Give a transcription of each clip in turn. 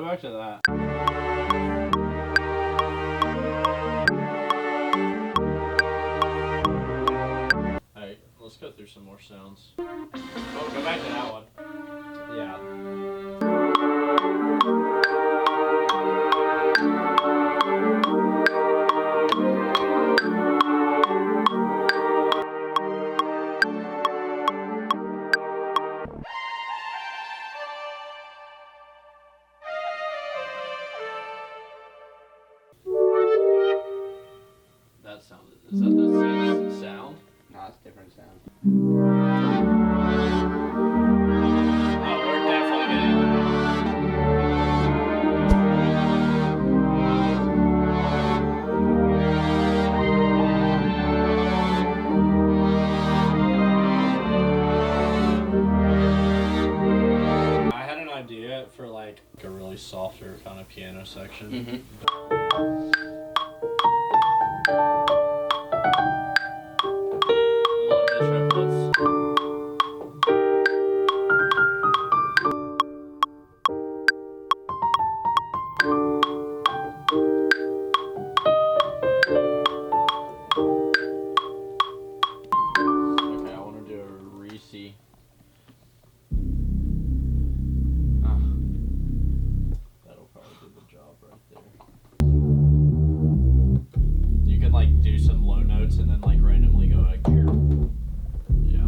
back to that. Alright, let's go through some more sounds. Oh, go back to that one. Yeah. That sounded. Is that the same sound? No, it's a different sound. Oh, we're definitely getting that. I had an idea for like a really softer kind of piano section. Mm-hmm. Okay, I want to do a Reese. That'll probably do the job right there. You can like do some low notes and then like randomly go like here. Yeah.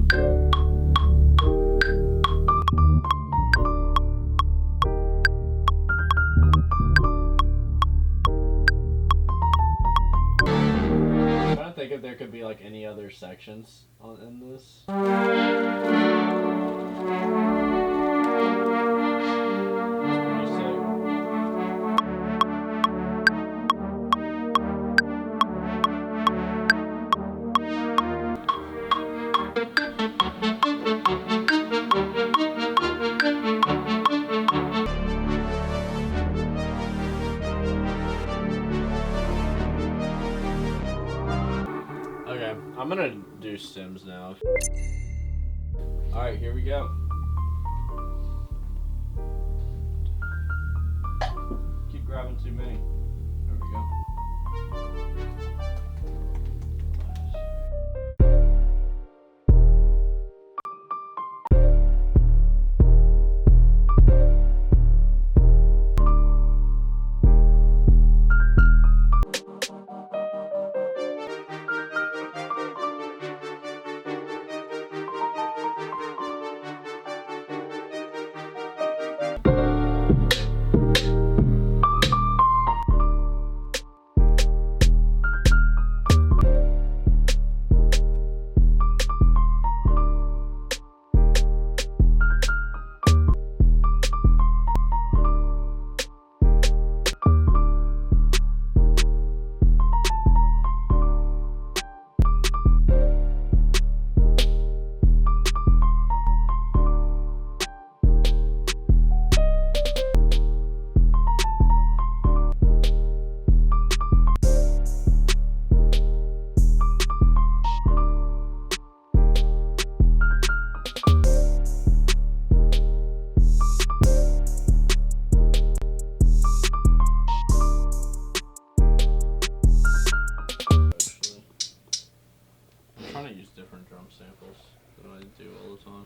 I'm trying to think if there could be like any other sections in this. It's pretty sick. Okay, I'm gonna do stems now. Alright, here we go. Keep grabbing too many. There we go. I'm trying to use different drum samples than I do all the time.